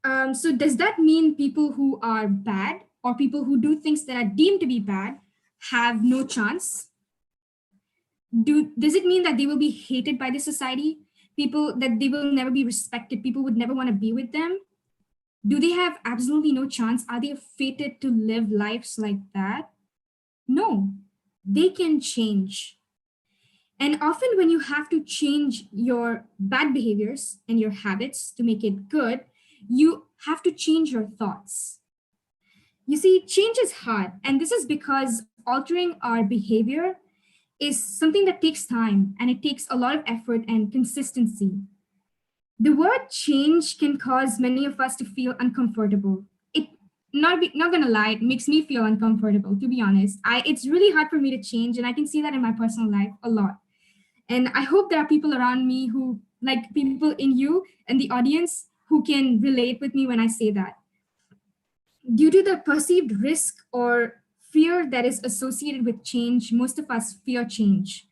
So does that mean people who are bad or people who do things that are deemed to be bad have no chance? Does it mean that they will be hated by the society? People that they will never be respected, people would never want to be with them? Do they have absolutely no chance? Are they fated to live lives like that? No, they can change. And often, when you have to change your bad behaviors and your habits to make it good, you have to change your thoughts. You see, change is hard, and this is because altering our behavior is something that takes time and it takes a lot of effort and consistency. The word change can cause many of us to feel uncomfortable. It not gonna lie, it makes me feel uncomfortable, to be honest. It's really hard for me to change, and I can see that in my personal life a lot. And I hope there are people around me who, like people in you and the audience, who can relate with me when I say that. Due to the perceived risk or fear that is associated with change, most of us fear change.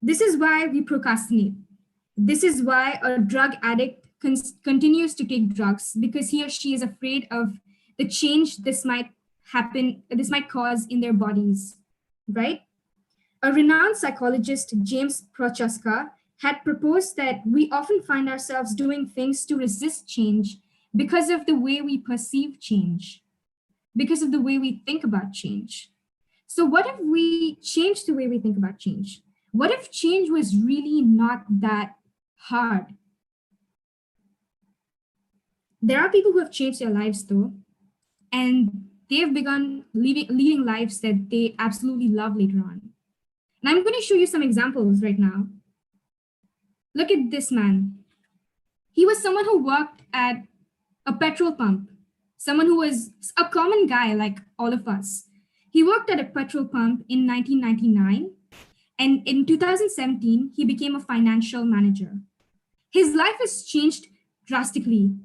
This is why we procrastinate. This is why a drug addict continues to take drugs, because he or she is afraid of the change this might cause in their bodies, right? A renowned psychologist, James Prochaska, had proposed that we often find ourselves doing things to resist change because of the way we perceive change, because of the way we think about change. So, what if we change the way we think about change? What if change was really not that hard? There are people who have changed their lives, though, and they've begun leading lives that they absolutely love later on. And I'm going to show you some examples right now. Look at this man. He was someone who worked at a petrol pump, someone who was a common guy like all of us. He worked at a petrol pump in 1999, and in 2017, he became a financial manager. His life has changed drastically.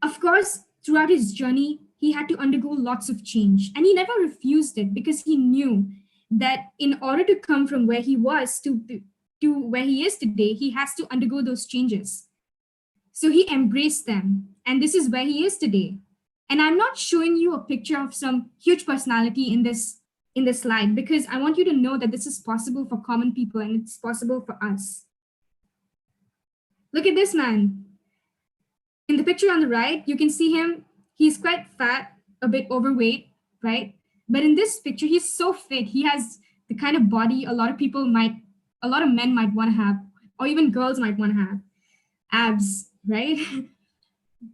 Of course, throughout his journey, he had to undergo lots of change, and he never refused it because he knew that in order to come from where he was to where he is today, he has to undergo those changes. So he embraced them, and this is where he is today. And I'm not showing you a picture of some huge personality in this slide, because I want you to know that this is possible for common people and it's possible for us. Look at this man. In the picture on the right, you can see him. He's quite fat, a bit overweight, right? But in this picture, he's so fit. He has the kind of body a lot of men might want to have, or even girls might want to have. Abs, right?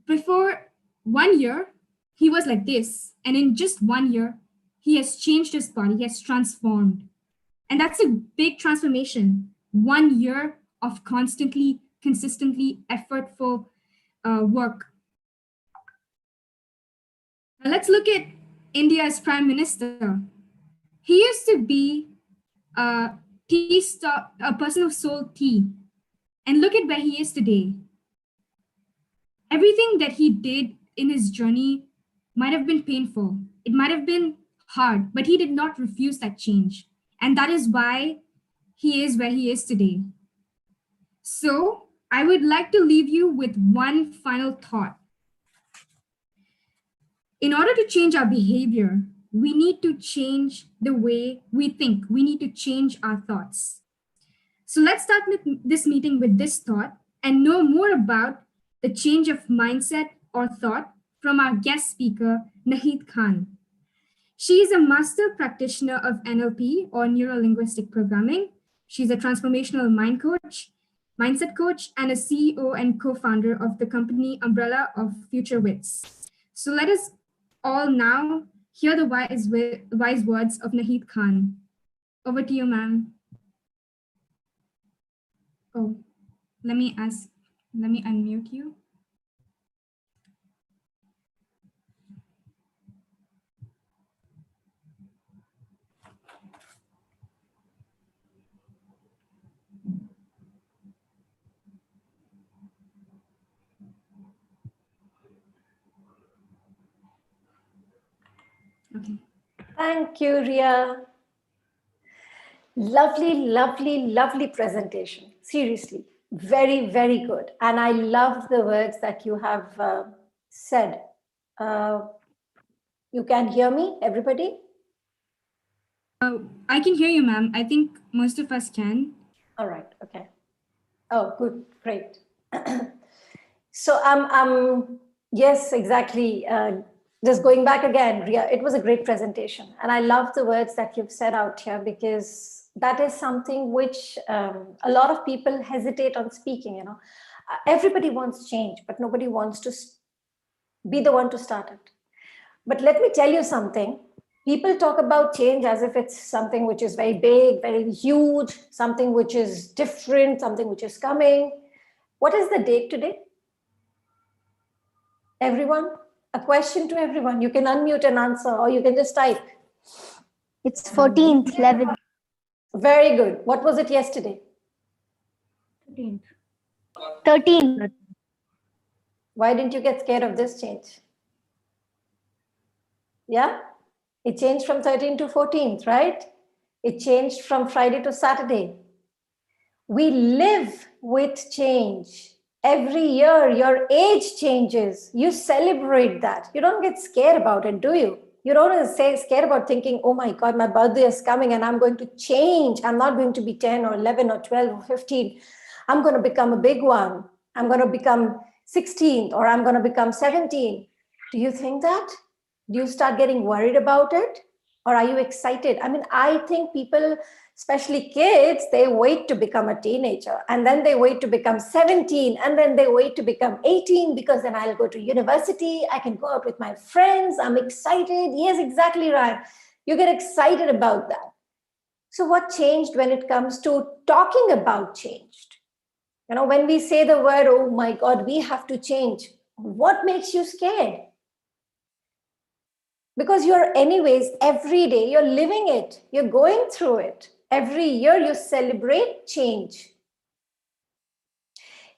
Before 1 year, he was like this. And in just 1 year, he has changed his body, he has transformed. And that's a big transformation. 1 year of consistently effortful work. Now let's look at India's Prime Minister. He used to be a person who sold tea. And look at where he is today. Everything that he did in his journey might have been painful. It might have been hard, but he did not refuse that change. And that is why he is where he is today. So I would like to leave you with one final thought. In order to change our behavior, we need to change the way we think. We need to change our thoughts. So let's start this meeting with this thought and know more about the change of mindset or thought from our guest speaker, Nahid Khan. She is a master practitioner of NLP or neuro-linguistic programming. She's a transformational mindset coach, and a CEO and co-founder of the company Umbrella of Future Wits. So let us all now hear the wise words of Nahid Khan. Over to you, ma'am. Oh, let me unmute you. Okay. Thank you, Ria. Lovely, lovely, lovely presentation. Seriously, very, very good. And I love the words that you have said. You can hear me, everybody? I can hear you, ma'am. I think most of us can. All right, okay. Oh, good, great. So yes, exactly. Just going back again, Ria, it was a great presentation. And I love the words that you've said out here, because that is something which a lot of people hesitate on speaking, you know. Everybody wants change, but nobody wants to be the one to start it. But let me tell you something. People talk about change as if it's something which is very big, very huge, something which is different, something which is coming. What is the date today? Everyone? A question to everyone. You can unmute and answer, or you can just type. It's 14th, 11th. Very good. What was it yesterday? 13th. Why didn't you get scared of this change? Yeah? It changed from 13th to 14th, right? It changed from Friday to Saturday. We live with change. Every year, your age changes. You celebrate that. You don't get scared about it, do you? You don't say scared about thinking, oh my God, my birthday is coming and I'm going to change. I'm not going to be 10 or 11 or 12 or 15. I'm going to become a big one. I'm going to become 16 or I'm going to become 17. Do you think that? Do you start getting worried about it? Or are you excited? I mean, I think people, especially kids, they wait to become a teenager and then they wait to become 17 and then they wait to become 18 because then I'll go to university. I can go out with my friends. I'm excited. Yes, exactly right. You get excited about that. So what changed when it comes to talking about changed? You know, when we say the word, oh my God, we have to change, what makes you scared? Because you're anyways, every day, you're living it. You're going through it. Every year you celebrate change.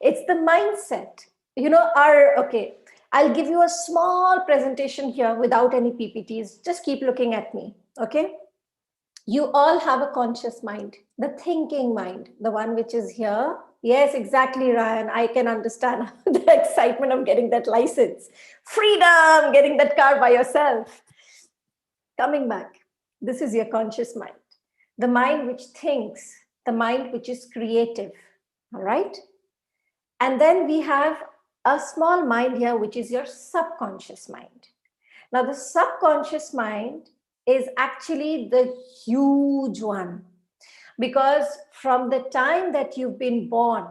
It's the mindset. You know, okay, I'll give you a small presentation here without any PPTs. Just keep looking at me, okay? You all have a conscious mind, the thinking mind, the one which is here. Yes, exactly, Ryan. I can understand the excitement of getting that license. Freedom, getting that car by yourself. Coming back, this is your conscious mind, the mind which thinks, the mind which is creative, all right? And then we have a small mind here, which is your subconscious mind. Now, the subconscious mind is actually the huge one, because from the time that you've been born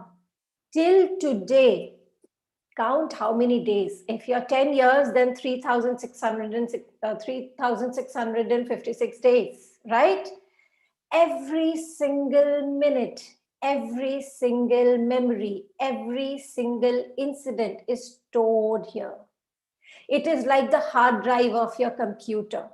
till today, count how many days. If you're 10 years, then 3,656 days, right? Every single minute, every single memory, every single incident is stored here. It is like the hard drive of your computer.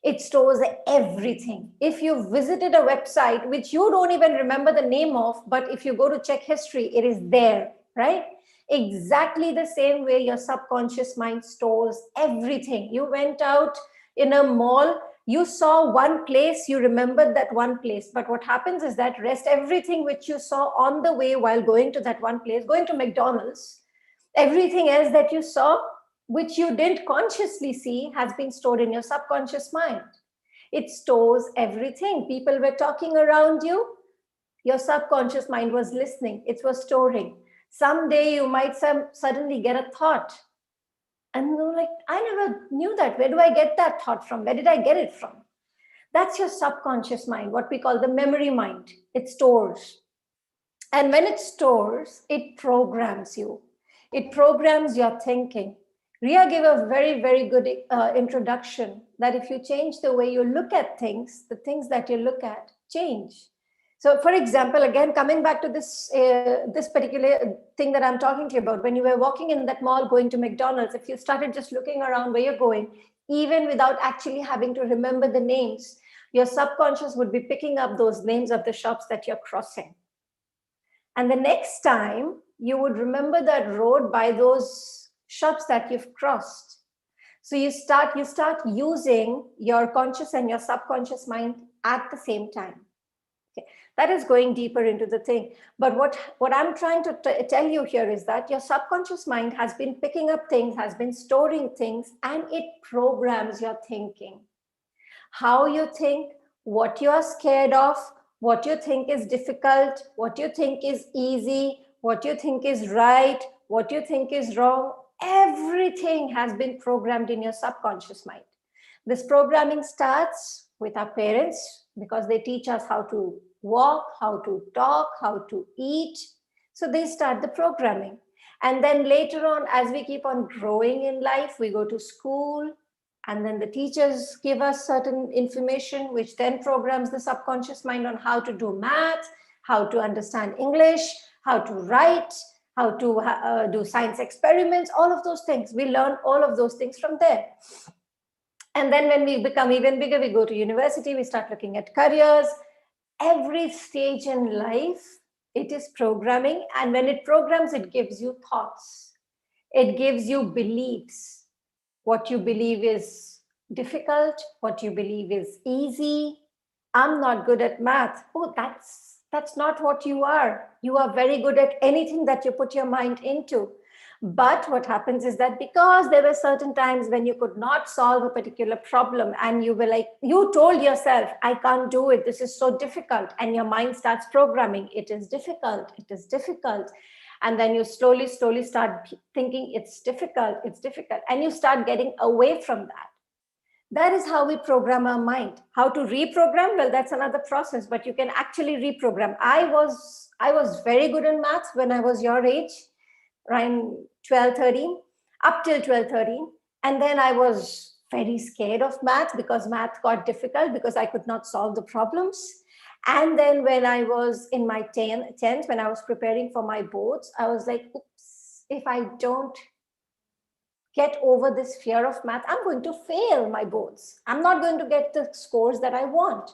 It stores everything. If you visited a website, which you don't even remember the name of, but if you go to check history, it is there, right? Exactly the same way your subconscious mind stores everything. You went out in a mall, you saw one place, you remembered that one place. But what happens is that rest everything which you saw on the way while going to that one place, going to McDonald's, everything else that you saw, which you didn't consciously see, has been stored in your subconscious mind. It stores everything. People were talking around you. Your subconscious mind was listening. It was storing. Someday you might suddenly get a thought. And you're like, I never knew that. Where do I get that thought from? Where did I get it from? That's your subconscious mind, what we call the memory mind. It stores. And when it stores, it programs you. It programs your thinking. Ria gave a very, very good introduction that if you change the way you look at things, the things that you look at change. So, for example, again, coming back to this particular thing that I'm talking to you about, when you were walking in that mall going to McDonald's, if you started just looking around where you're going, even without actually having to remember the names, your subconscious would be picking up those names of the shops that you're crossing. And the next time you would remember that road by those shops that you've crossed. So you start using your conscious and your subconscious mind at the same time. Okay. That is going deeper into the thing. But what I'm trying to tell you here is that your subconscious mind has been picking up things, has been storing things, and it programs your thinking. How you think, what you are scared of, what you think is difficult, what you think is easy, what you think is right, what you think is wrong, everything has been programmed in your subconscious mind. This programming starts with our parents because they teach us how to walk, how to talk, how to eat. So they start the programming. And then later on, as we keep on growing in life, we go to school, and then the teachers give us certain information, which then programs the subconscious mind on how to do math, how to understand English, how to write, how to do science experiments, all of those things. We learn all of those things from there. And then when we become even bigger, we go to university, we start looking at careers. Every stage in life, it is programming. And when it programs, it gives you thoughts. It gives you beliefs. What you believe is difficult, what you believe is easy. I'm not good at math. Oh, that's not what you are. You are very good at anything that you put your mind into. But what happens is that because there were certain times when you could not solve a particular problem and you were like, you told yourself, I can't do it, this is so difficult. And your mind starts programming, it is difficult, it is difficult. And then you slowly start thinking it's difficult. And you start getting away from that. That is how we program our mind. How to reprogram? Well, that's another process, but you can actually reprogram. I was very good in maths when I was your age, around 12, 13, up till 12, 13. And then I was very scared of math because math got difficult because I could not solve the problems. And then when I was in my 10th, when I was preparing for my boards, I was like, oops, if I don't get over this fear of math, I'm going to fail my boards. I'm not going to get the scores that I want.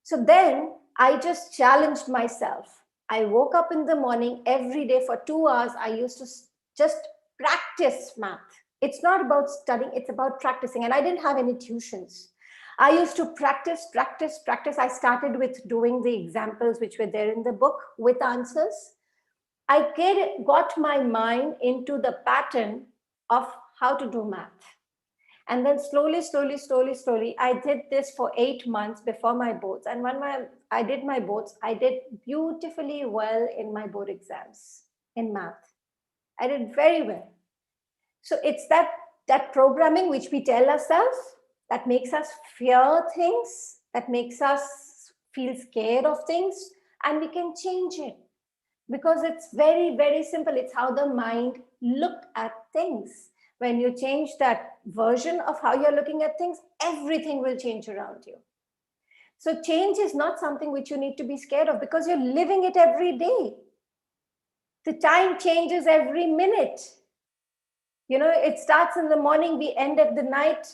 So then I just challenged myself. I woke up in the morning every day for 2 hours. I used to just practice math. It's not about studying, it's about practicing. And I didn't have any tuitions. I used to practice. I started with doing the examples which were there in the book with answers. I got my mind into the pattern of how to do math. And then slowly, I did this for 8 months before my boards. And when I did my boards, I did beautifully well in my board exams in math. I did very well. So it's that programming which we tell ourselves that makes us fear things, that makes us feel scared of things, and we can change it. Because it's very, very simple. It's how the mind looks at things. When you change that version of how you're looking at things, everything will change around you. So change is not something which you need to be scared of because you're living it every day. The time changes every minute. You know, it starts in the morning, we end at the night.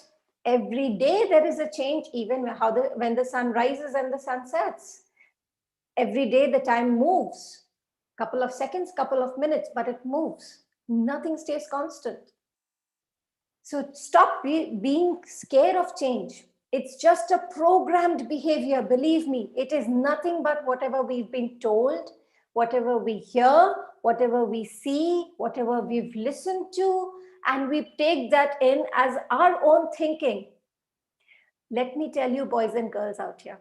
Every day there is a change, even when the sun rises and the sun sets. Every day the time moves. Couple of seconds, couple of minutes, but it moves. Nothing stays constant. So stop being scared of change. It's just a programmed behavior. Believe me, it is nothing but whatever we've been told, whatever we hear, whatever we see, whatever we've listened to, and we take that in as our own thinking. Let me tell you, boys and girls out here,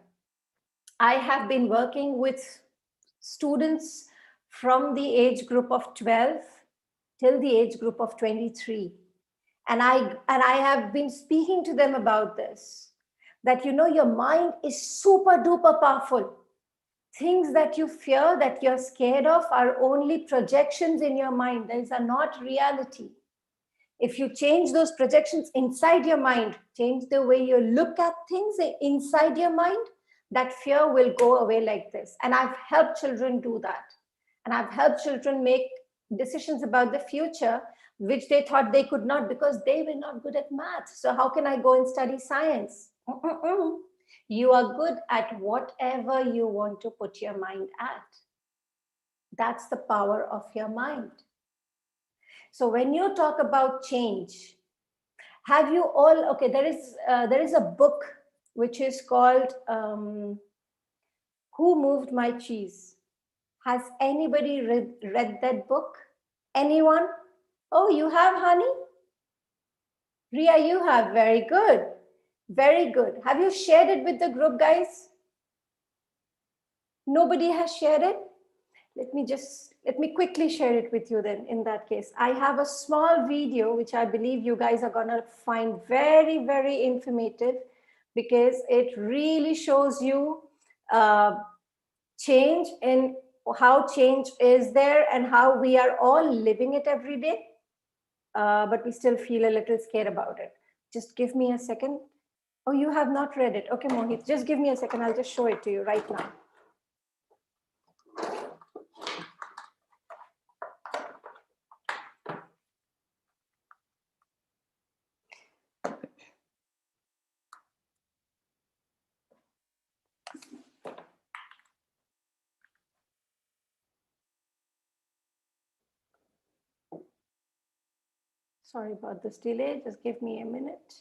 I have been working with students from the age group of 12 till the age group of 23. And I have been speaking to them about this, that, you know, your mind is super duper powerful. Things that you fear, that you're scared of, are only projections in your mind. These are not reality. If you change those projections inside your mind, change the way you look at things inside your mind, that fear will go away like this. And I've helped children do that. And I've helped children make decisions about the future which they thought they could not because they were not good at math. So how can I go and study science? You are good at whatever you want to put your mind at. That's the power of your mind. So when you talk about change, have you all, okay, there is a book which is called Who Moved My Cheese? Has anybody read that book? Anyone? Oh, you have, honey? Ria, you have. Very good. Very good. Have you shared it with the group, guys? Nobody has shared it? Let me quickly share it with you then. In that case, I have a small video, which I believe you guys are gonna find very, very informative, because it really shows you change in how change is there and how we are all living it every day. But we still feel a little scared about it. Just give me a second. Oh, you have not read it. Okay, Mohit, just give me a second. I'll just show it to you right now. Sorry about this delay. Just give me a minute.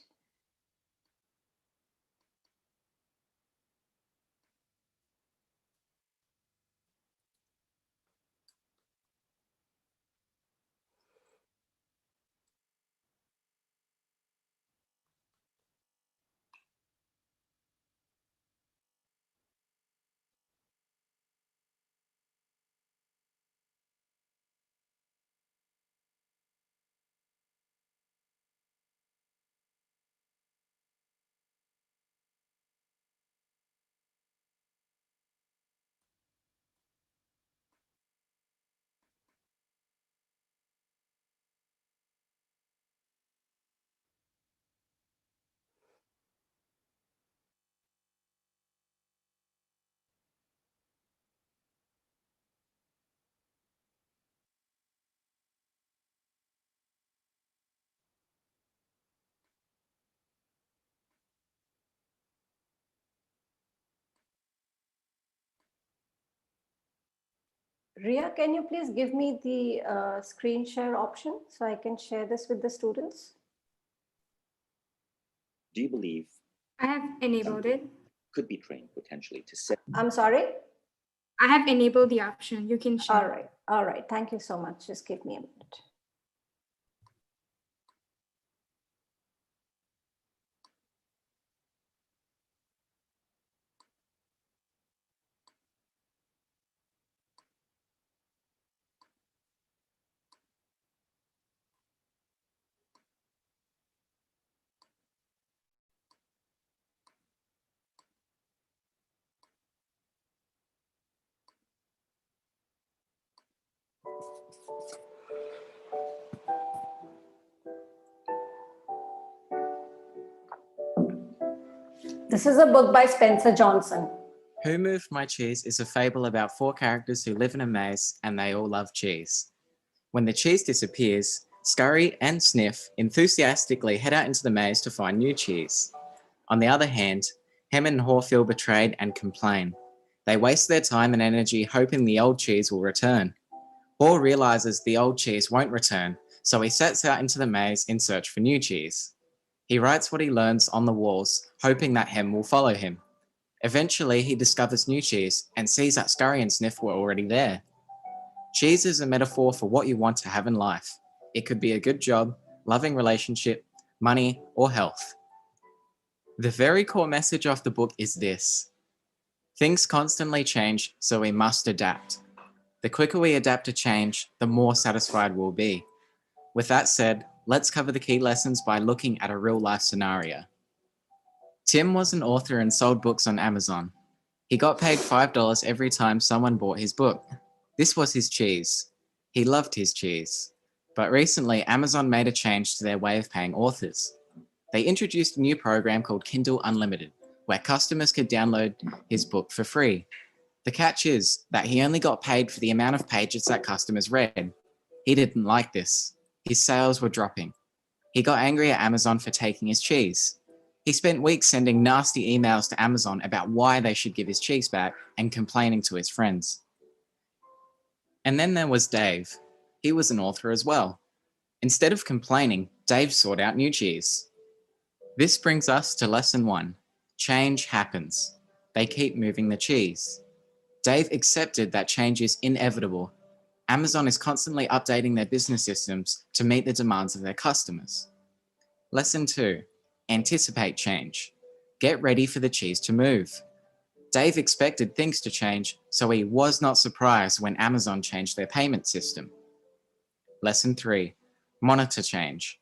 Ria, can you please give me the screen share option so I can share this with the students? Do you believe I have enabled it. could be trained potentially to set? I'm sorry? I have enabled the option. You can share. All right. All right. Thank you so much. Just give me a minute. This is a book by Spencer Johnson. Who Moved My Cheese is a fable about 4 characters who live in a maze and they all love cheese. When the cheese disappears, Scurry and Sniff enthusiastically head out into the maze to find new cheese. On the other hand, Hem and Haw feel betrayed and complain. They waste their time and energy hoping the old cheese will return. Haw realizes the old cheese won't return, so he sets out into the maze in search for new cheese. He writes what he learns on the walls, hoping that Hem will follow him. Eventually, he discovers new cheese and sees that Scurry and Sniff were already there. Cheese is a metaphor for what you want to have in life. It could be a good job, loving relationship, money, or health. The very core message of the book is this: things constantly change, so we must adapt. The quicker we adapt to change, the more satisfied we'll be. With that said, let's cover the key lessons by looking at a real-life scenario. Tim was an author and sold books on Amazon. He got paid $5 every time someone bought his book. This was his cheese. He loved his cheese. But recently, Amazon made a change to their way of paying authors. They introduced a new program called Kindle Unlimited, where customers could download his book for free. The catch is that he only got paid for the amount of pages that customers read. He didn't like this. His sales were dropping. He got angry at Amazon for taking his cheese. He spent weeks sending nasty emails to Amazon about why they should give his cheese back and complaining to his friends. And then there was Dave. He was an author as well. Instead of complaining, Dave sought out new cheese. This brings us to lesson 1. Change happens. They keep moving the cheese. Dave accepted that change is inevitable. Amazon is constantly updating their business systems to meet the demands of their customers. Lesson 2. Anticipate change. Get ready for the cheese to move. Dave expected things to change, so he was not surprised when Amazon changed their payment system. Lesson 3. Monitor change.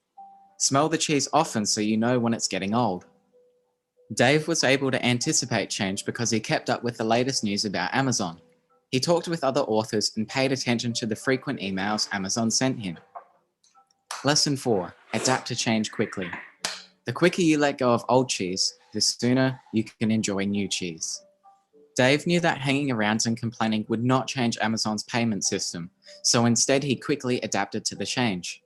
Smell the cheese often so you know when it's getting old. Dave was able to anticipate change because he kept up with the latest news about Amazon. He talked with other authors and paid attention to the frequent emails Amazon sent him. Lesson 4. Adapt to change quickly. The quicker you let go of old cheese, the sooner you can enjoy new cheese. Dave knew that hanging around and complaining would not change Amazon's payment system, so instead he quickly adapted to the change.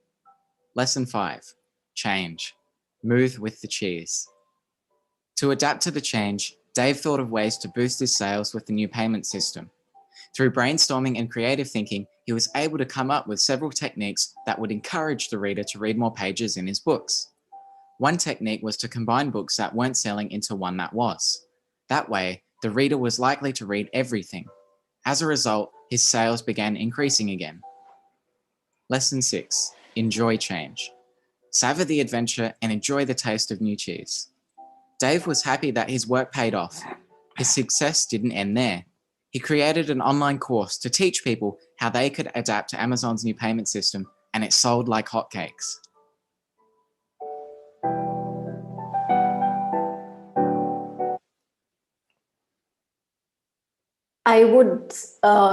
Lesson 5. Change. Move with the cheese. To adapt to the change, Dave thought of ways to boost his sales with the new payment system. Through brainstorming and creative thinking, he was able to come up with several techniques that would encourage the reader to read more pages in his books. One technique was to combine books that weren't selling into one that was. That way, the reader was likely to read everything. As a result, his sales began increasing again. Lesson 6. Enjoy change. Savor the adventure and enjoy the taste of new cheese. Dave was happy that his work paid off. His success didn't end there. He created an online course to teach people how they could adapt to Amazon's new payment system, and it sold like hotcakes. I would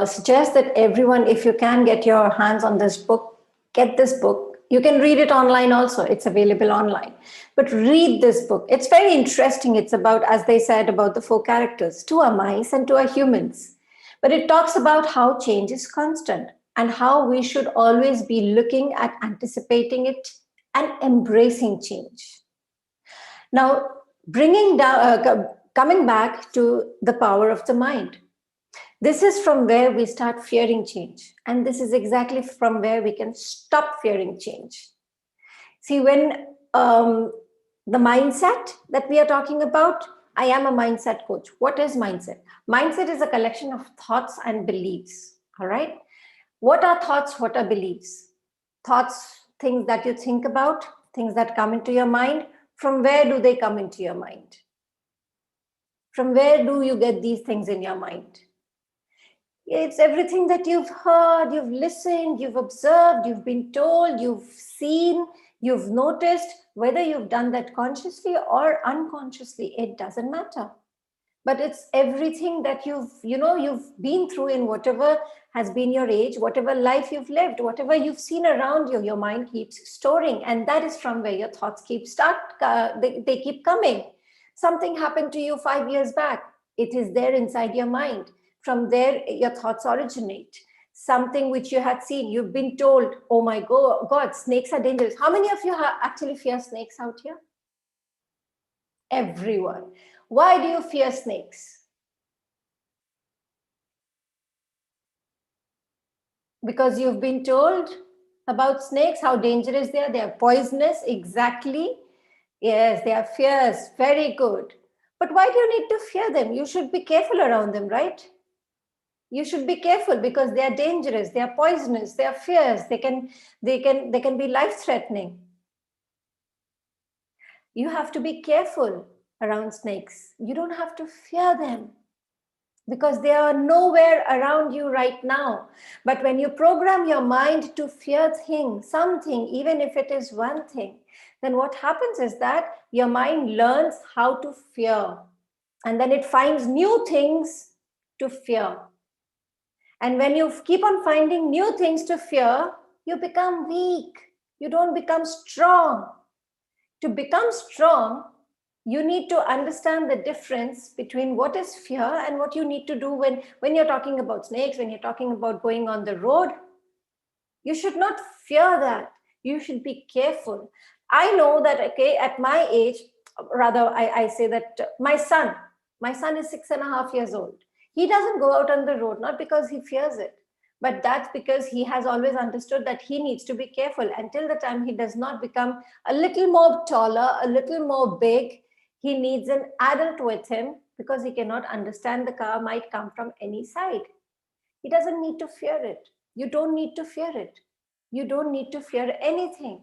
suggest that everyone, if you can get your hands on this book, get this book. You can read it online also. It's available online. But read this book. It's very interesting. It's about, as they said, about the 4 characters. 2 are mice and 2 are humans. But it talks about how change is constant and how we should always be looking at anticipating it and embracing change. Now, coming back to the power of the mind. This is from where we start fearing change. And this is exactly from where we can stop fearing change. See, when the mindset that we are talking about, I am a mindset coach. What is mindset? Mindset is a collection of thoughts and beliefs. All right. What are thoughts? What are beliefs? Thoughts, things that you think about, things that come into your mind. From where do they come into your mind? From where do you get these things in your mind? It's everything that you've heard, you've listened, you've observed, you've been told, you've seen, you've noticed. Whether you've done that consciously or unconsciously, it doesn't matter. But it's everything that you've been through in whatever has been your age, whatever life you've lived, whatever you've seen around you, your mind keeps storing. And that is from where your thoughts keep they keep coming. Something happened to you 5 years back. It is there inside your mind. From there, your thoughts originate. Something which you had seen, you've been told, oh my God, snakes are dangerous. How many of you actually fear snakes out here? Everyone. Why do you fear snakes? Because you've been told about snakes, how dangerous they are. They are poisonous, exactly. Yes, they are fierce, very good. But why do you need to fear them? You should be careful around them, right? You should be careful because they are dangerous, they are poisonous, they are fierce, they can be life-threatening. You have to be careful around snakes. You don't have to fear them because they are nowhere around you right now. But when you program your mind to fear something, even if it is one thing, then what happens is that your mind learns how to fear, and then it finds new things to fear. And when you keep on finding new things to fear, you become weak. You don't become strong. To become strong, you need to understand the difference between what is fear and what you need to do when you're talking about snakes, when you're talking about going on the road. You should not fear that. You should be careful. I know that, okay, at my age, rather I say that my son is 6.5 years old. He doesn't go out on the road, not because he fears it, but that's because he has always understood that he needs to be careful until the time he does not become a little more taller, a little more big. He needs an adult with him because he cannot understand the car might come from any side. He doesn't need to fear it. You don't need to fear it. You don't need to fear anything.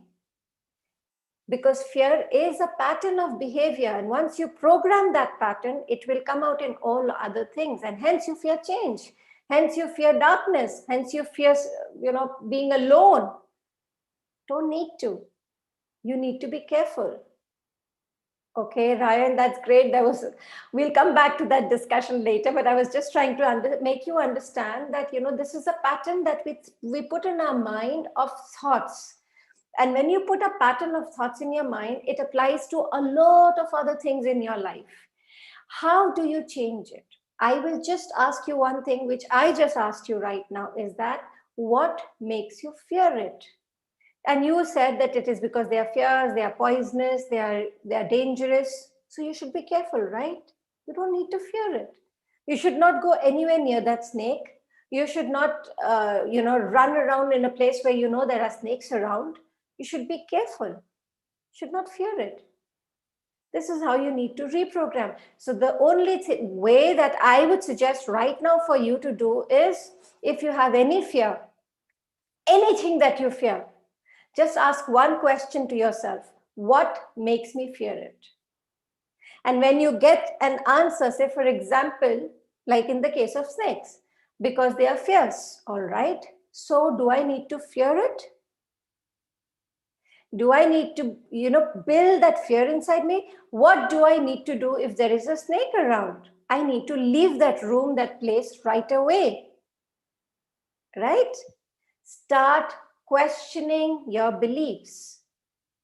Because fear is a pattern of behavior. And once you program that pattern, it will come out in all other things. And hence you fear change. Hence you fear darkness. Hence you fear, being alone. Don't need to. You need to be careful. Okay, Ryan, that's great. We'll come back to that discussion later, but I was just trying to make you understand that, this is a pattern that we put in our mind of thoughts. And when you put a pattern of thoughts in your mind, it applies to a lot of other things in your life. How do you change it? I will just ask you one thing, which I just asked you right now, is that what makes you fear it? And you said that it is because they are fierce, they are poisonous, they are dangerous. So you should be careful, right? You don't need to fear it. You should not go anywhere near that snake. You should not, run around in a place where you know there are snakes around. You should be careful. You should not fear it. This is how you need to reprogram. So the only way that I would suggest right now for you to do is, if you have any fear, anything that you fear, just ask one question to yourself. What makes me fear it? And when you get an answer, say for example, like in the case of snakes, because they are fierce, all right? So do I need to fear it? Do I need to, build that fear inside me? What do I need to do if there is a snake around? I need to leave that room, that place right away, right? Start questioning your beliefs.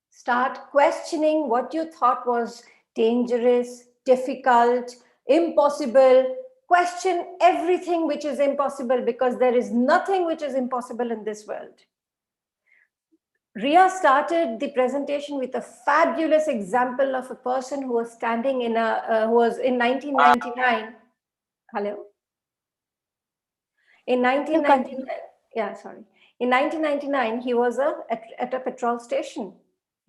Start questioning what you thought was dangerous, difficult, impossible. Question everything which is impossible, because there is nothing which is impossible in this world. Ria started the presentation with a fabulous example of a person who was standing in who was in 1999. Hello? In 1999, yeah, sorry. In 1999, he was at a petrol station,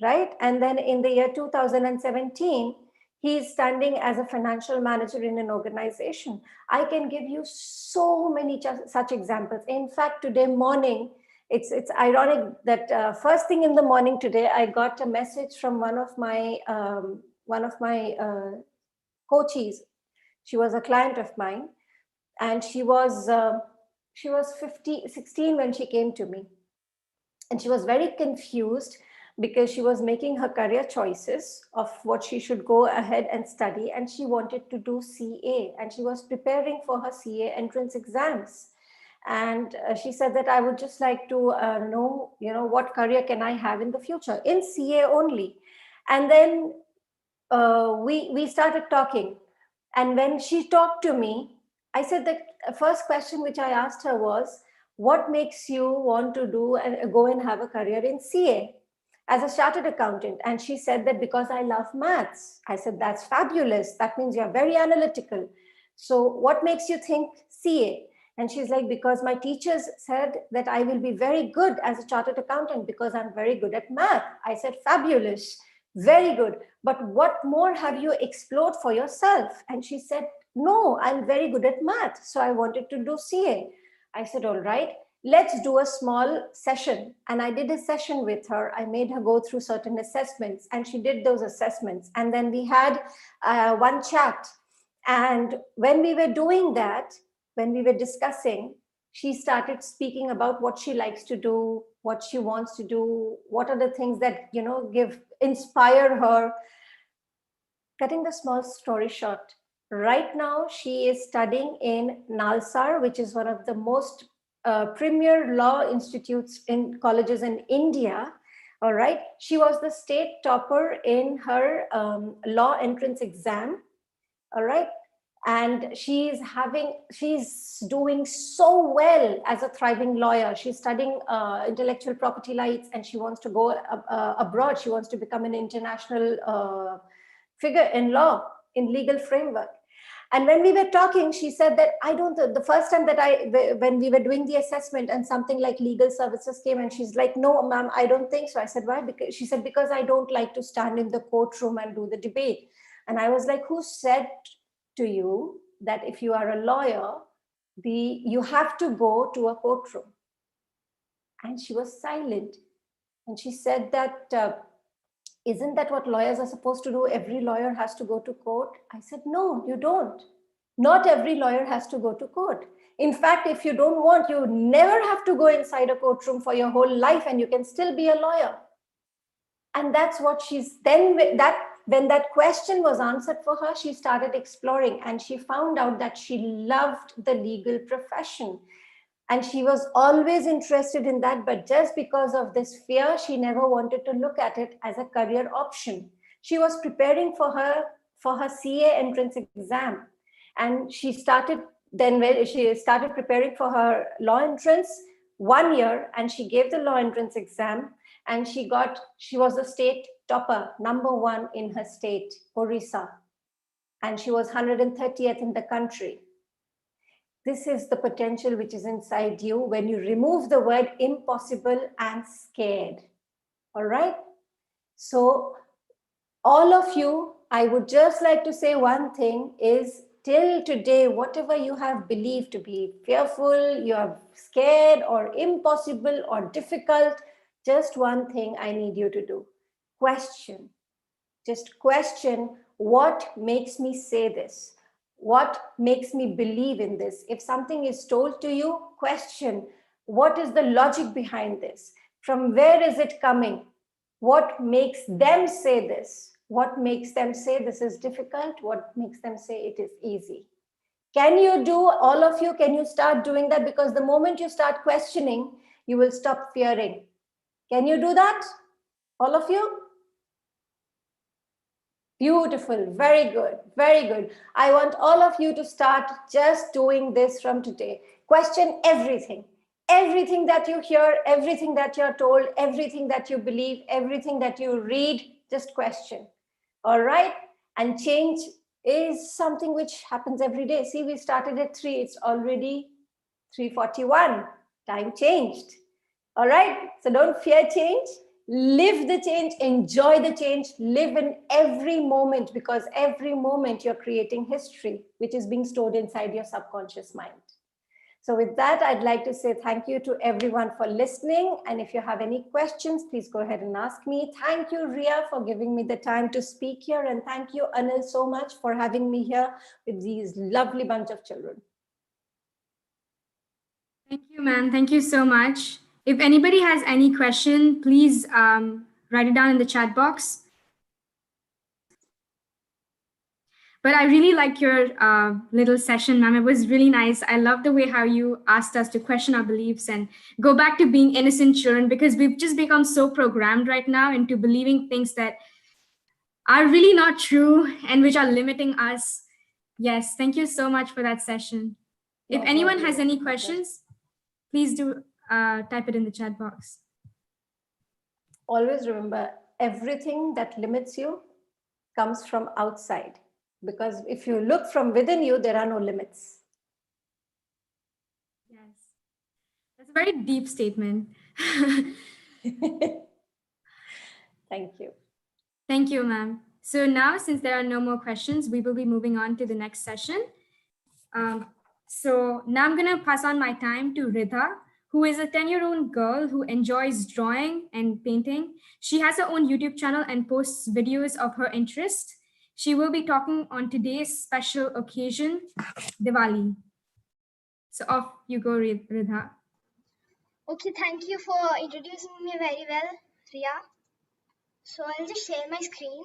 right? And then in the year 2017, he's standing as a financial manager in an organization. I can give you so many such examples. In fact, today morning, it's ironic that first thing in the morning today, I got a message from one of my coaches. She was a client of mine, and she was 16 when she came to me, and she was very confused because she was making her career choices of what she should go ahead and study, and she wanted to do CA, and she was preparing for her CA entrance exams. And she said that I would just like to know, what career can I have in the future in CA only. And then we started talking. And when she talked to me, I said that the first question which I asked her was, what makes you want to do and go and have a career in CA as a chartered accountant? And she said that because I love maths. I said, that's fabulous. That means you're very analytical. So what makes you think CA? And she's like, because my teachers said that I will be very good as a chartered accountant because I'm very good at math. I said, fabulous, very good. But what more have you explored for yourself? And she said, no, I'm very good at math. So I wanted to do CA. I said, all right, let's do a small session. And I did a session with her. I made her go through certain assessments, and she did those assessments. And then we had one chat. And when we were doing that, when we were discussing, she started speaking about what she likes to do, what she wants to do, what are the things that, inspire her. Cutting the small story short, right now she is studying in Nalsar, which is one of the most premier law institutes in colleges in India. All right. She was the state topper in her law entrance exam. All right. And she's doing so well as a thriving lawyer. She's studying intellectual property rights, and she wants to go abroad. She wants to become an international figure in law, in legal framework. And when we were talking, she said that the first time that when we were doing the assessment and something like legal services came, and she's like, no, ma'am, I don't think so. I said, why? Because she said, because I don't like to stand in the courtroom and do the debate. And I was like, who said to you that if you are a lawyer, you have to go to a courtroom. And she was silent. And she said that, isn't that what lawyers are supposed to do? Every lawyer has to go to court. I said, no, you don't. Not every lawyer has to go to court. In fact, if you don't want, you never have to go inside a courtroom for your whole life and you can still be a lawyer. And that's what when that question was answered for her, she started exploring and she found out that she loved the legal profession. And she was always interested in that, but just because of this fear, she never wanted to look at it as a career option. She was preparing for her CA entrance exam. And she started preparing for her law entrance 1 year, and she gave the law entrance exam, and she was a state topper, #1 in her state, Orissa. And she was 130th in the country. This is the potential which is inside you when you remove the word impossible and scared. All right? So all of you, I would just like to say one thing is, till today, whatever you have believed to be fearful, you are scared or impossible or difficult, just one thing I need you to do. Question. Just question, what makes me say this? What makes me believe in this? If something is told to you, question, what is the logic behind this? From where is it coming? What makes them say this? What makes them say this is difficult? What makes them say it is easy? Can you do, all of you, can you start doing that? Because the moment you start questioning, you will stop fearing. Can you do that? All of you? Beautiful, very good, very good. I want all of you to start just doing this from today. Question everything. Everything that you hear, everything that you're told, everything that you believe, everything that you read, just question. All right? And change is something which happens every day. See, we started at 3, it's already 3:41. Time changed. All right? So don't fear change. Live the change, enjoy the change, live in every moment, because every moment you're creating history, which is being stored inside your subconscious mind. So with that, I'd like to say thank you to everyone for listening. And if you have any questions, please go ahead and ask me. Thank you, Ria, for giving me the time to speak here. And thank you, Anil, so much for having me here with these lovely bunch of children. Thank you, ma'am. Thank you so much. If anybody has any question, please write it down in the chat box. But I really like your little session, ma'am. It was really nice. I love the way how you asked us to question our beliefs and go back to being innocent children, because we've just become so programmed right now into believing things that are really not true and which are limiting us. Yes, thank you so much for that session. If anyone has any questions, please do type it in the chat box. Always remember, everything that limits you comes from outside. Because if you look from within you, there are no limits. Yes, that's a very deep statement. Thank you. Thank you, ma'am. So now, since there are no more questions, we will be moving on to the next session. So now I'm going to pass on my time to Ridha, who is a 10-year-old girl who enjoys drawing and painting. She has her own YouTube channel and posts videos of her interest. She will be talking on today's special occasion, Diwali. So off you go, Ridha. Okay, thank you for introducing me very well, Ria. So I'll just share my screen.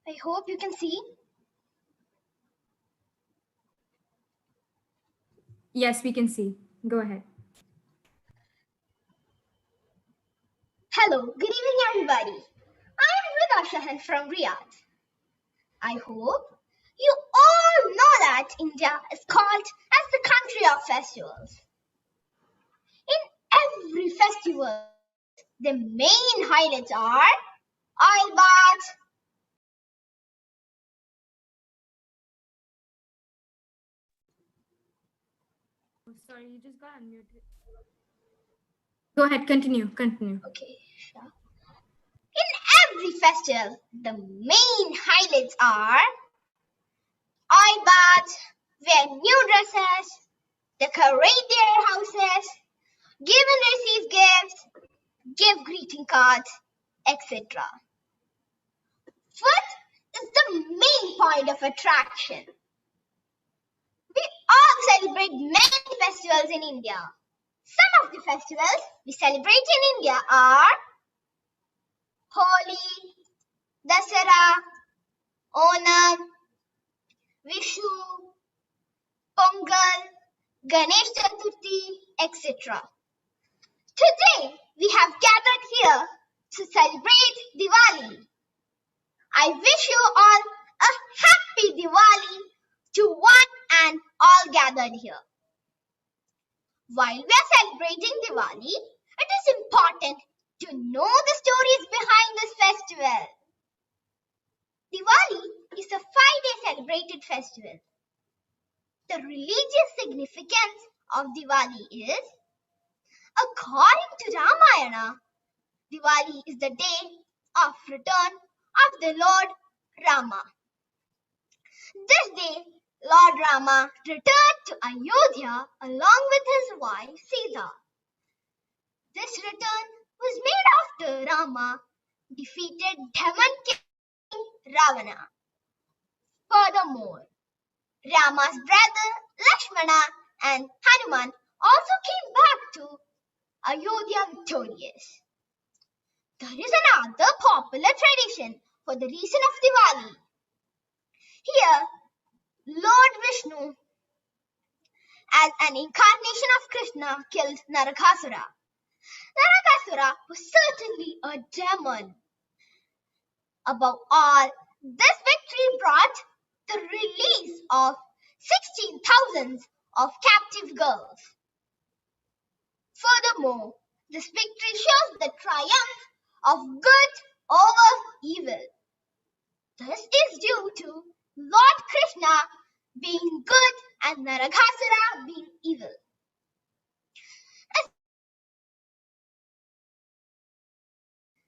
I hope you can see. Yes, we can see. Go ahead. Hello, good evening everybody. I'm Ridha Shahan from Riyadh. I hope you all know that India is called as the country of festivals. In every festival, the main highlights are oil baths, Oh, sorry, you just got unmuted. Go ahead, continue. Okay, sure. In every festival, the main highlights are oil baths, wear new dresses, decorate their houses, give and receive gifts, give greeting cards, etc. Food is the main point of attraction. We all celebrate many festivals in India. Some of the festivals we celebrate in India are Holi, Dasara, Onam, Vishu, Pongal, Ganesh Chaturthi, etc. Today we have gathered here to celebrate Diwali. I wish you all a happy Diwali to one and all gathered here. While we are celebrating Diwali, it is important to know the stories behind this festival. Diwali is a 5-day celebrated festival. The religious significance of Diwali is, according to Ramayana, Diwali is the day of return of the Lord Rama. This day, Lord Rama returned to Ayodhya along with his wife Sita. This return was made after Rama defeated Demon King Ravana. Furthermore, Rama's brother Lakshmana and Hanuman also came back to Ayodhya victorious. There is another popular tradition for the reason of Diwali. Here, Lord Vishnu, as an incarnation of Krishna, killed Narakasura. Narakasura was certainly a demon. Above all, this victory brought the release of 16,000 of captive girls. Furthermore, this victory shows the triumph of good over evil. This is due to Lord Krishna being good and Narakasura being evil.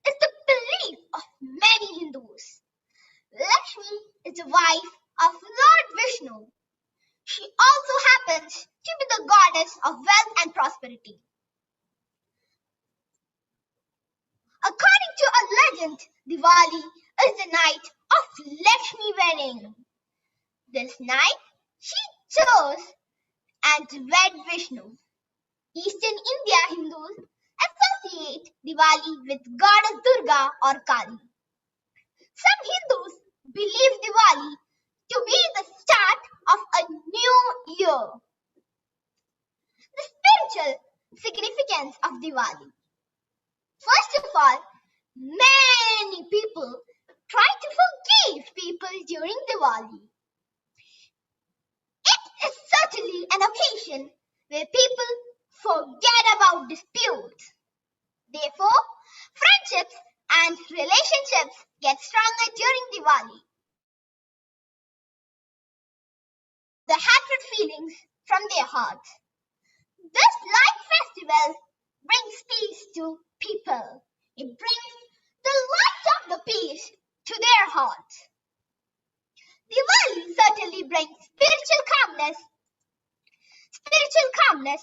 Is the belief of many Hindus. Lakshmi is the wife of Lord Vishnu. She also happens to be the goddess of wealth and prosperity. According to a legend, Diwali is the night of Lakshmi wedding. This night, she chose and wed Vishnu. Eastern India Hindus associate Diwali with goddess Durga or Kali. Some Hindus believe Diwali to be the start of a new year. The spiritual significance of Diwali. First of all, many people try to forgive people during Diwali. It is certainly an occasion where people forget about disputes. Therefore, friendships and relationships get stronger during Diwali. The hatred feelings from their hearts. This light festival brings peace to people. It brings the light of the peace to their hearts. Diwali certainly brings spiritual calmness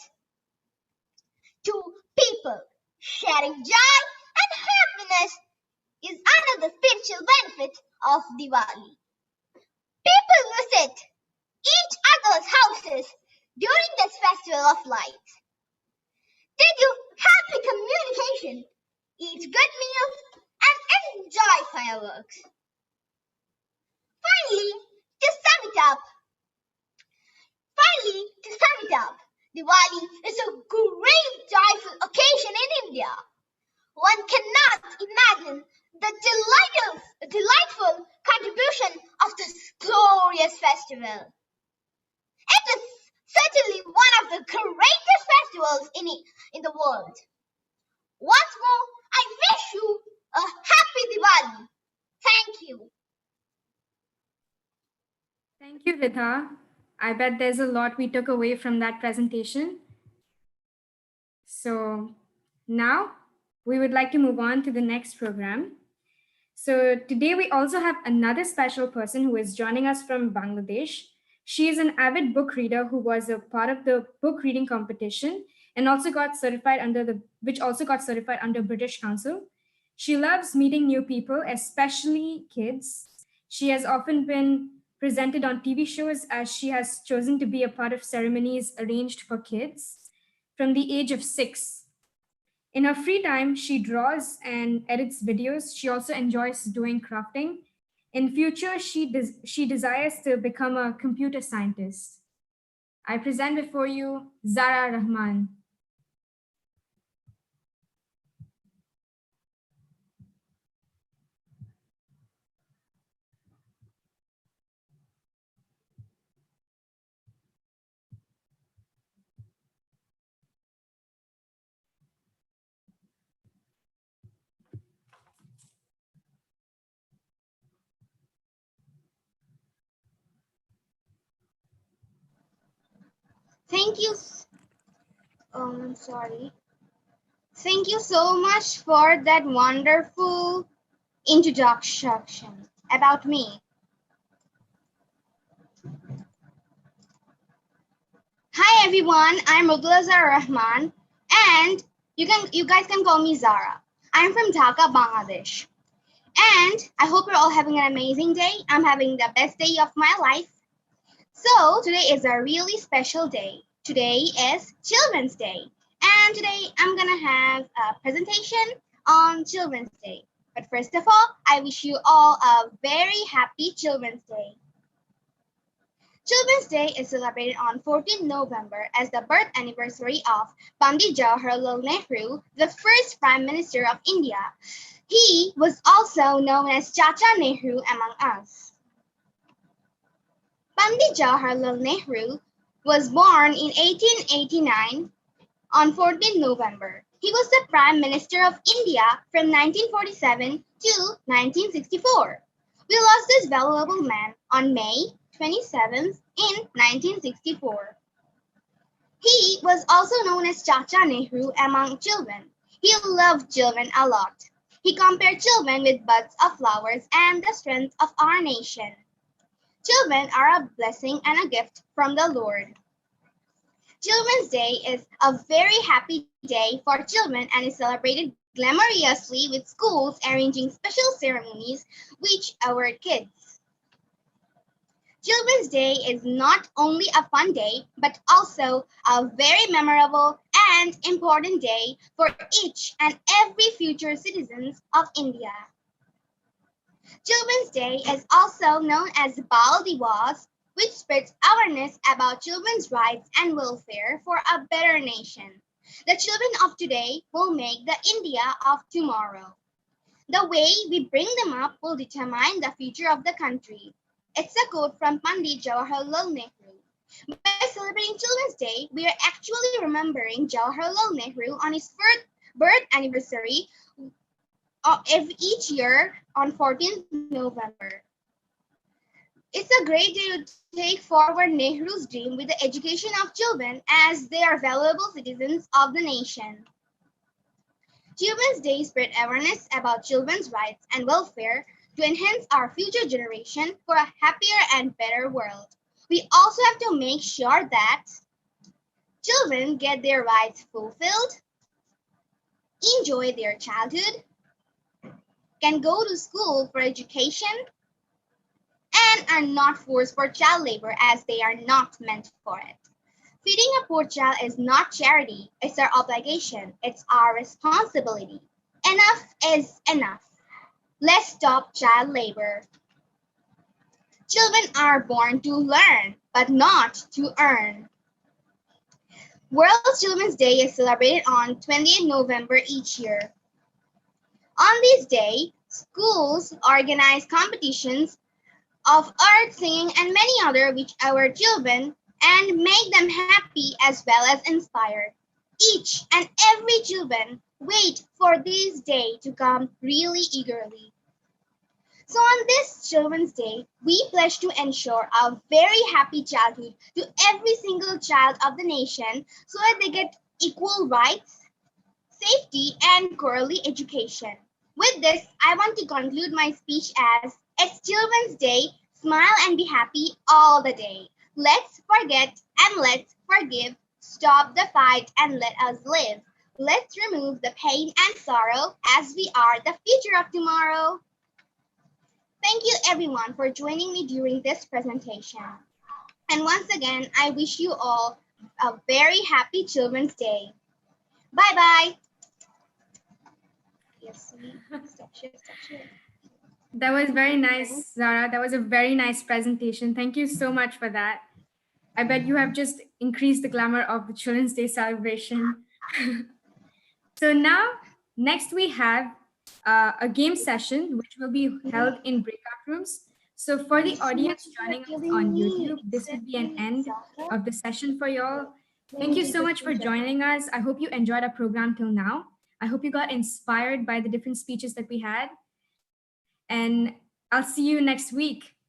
to people. Sharing joy and happiness is another spiritual benefit of Diwali. People visit each other's houses during this festival of lights. They do happy communication, eat good meals, and enjoy fireworks. Finally, to sum it up, Diwali is a great joyful occasion in India. One cannot imagine the delightful contribution of this glorious festival. It is certainly one of the greatest festivals in the world. Once more, I wish you a happy Diwali. Thank you. Thank you, Ritha. I bet there's a lot we took away from that presentation. So Now, we would like to move on to the next program. So today we also have another special person who is joining us from Bangladesh. She is an avid book reader who was a part of the book reading competition and also got certified under British Council. She loves meeting new people, especially kids. She has often been presented on TV shows as she has chosen to be a part of ceremonies arranged for kids from the age of 6. In her free time, she draws and edits videos. She also enjoys doing crafting. In future, she desires to become a computer scientist. I present before you Zara Rahman. Thank you. I'm sorry. Thank you so much for that wonderful introduction about me. Hi everyone, I'm Mughlazar Rahman, and you guys can call me Zara. I'm from Dhaka, Bangladesh. And I hope you're all having an amazing day. I'm having the best day of my life. So today is a really special day. Today is Children's Day. And today I'm gonna have a presentation on Children's Day. But first of all, I wish you all a very happy Children's Day. Children's Day is celebrated on 14th November as the birth anniversary of Pandit Jawaharlal Nehru, the first Prime Minister of India. He was also known as Chacha Nehru among us. Pandit Jawaharlal Nehru was born in 1889 on 14th November. He was the Prime Minister of India from 1947 to 1964. We lost this valuable man on May 27th in 1964. He was also known as Chacha Nehru among children. He loved children a lot. He compared children with buds of flowers and the strength of our nation. Children are a blessing and a gift from the Lord. Children's Day is a very happy day for children and is celebrated glamorously with schools arranging special ceremonies with our kids. Children's Day is not only a fun day, but also a very memorable and important day for each and every future citizens of India. Children's Day is also known as Bal Diwas, which spreads awareness about children's rights and welfare for a better nation. The children of today will make the India of tomorrow. The way we bring them up will determine the future of the country. It's a quote from Pandit Jawaharlal Nehru. By celebrating Children's Day, we are actually remembering Jawaharlal Nehru on his birth anniversary each year on 14th November. It's a great day to take forward Nehru's dream with the education of children as they are valuable citizens of the nation. Children's Day spread awareness about children's rights and welfare to enhance our future generation for a happier and better world. We also have to make sure that children get their rights fulfilled, enjoy their childhood, can go to school for education, and are not forced for child labor as they are not meant for it. Feeding a poor child is not charity, it's our obligation, it's our responsibility. Enough is enough. Let's stop child labor. Children are born to learn, but not to earn. World Children's Day is celebrated on 20th November each year. On this day, schools organize competitions of art, singing, and many other which our children and make them happy as well as inspired. Each and every children wait for this day to come really eagerly. So on this Children's Day, we pledge to ensure a very happy childhood to every single child of the nation so that they get equal rights, safety, and girly education. With this, I want to conclude my speech as it's Children's Day. Smile and be happy all the day. Let's forget and let's forgive. Stop the fight and let us live. Let's remove the pain and sorrow as we are the future of tomorrow. Thank you everyone for joining me during this presentation. And once again, I wish you all a very happy Children's Day. Bye-bye. Yes, stop share. That was very nice, Zara. That was a very nice presentation. Thank you so much for that. I bet you have just increased the glamour of the Children's Day celebration. So now, next we have a game session, which will be held in breakout rooms. So for the audience joining us on YouTube, this will be an end of the session for y'all. Thank you so much for joining us. I hope you enjoyed our program till now. I hope you got inspired by the different speeches that we had. And I'll see you next week.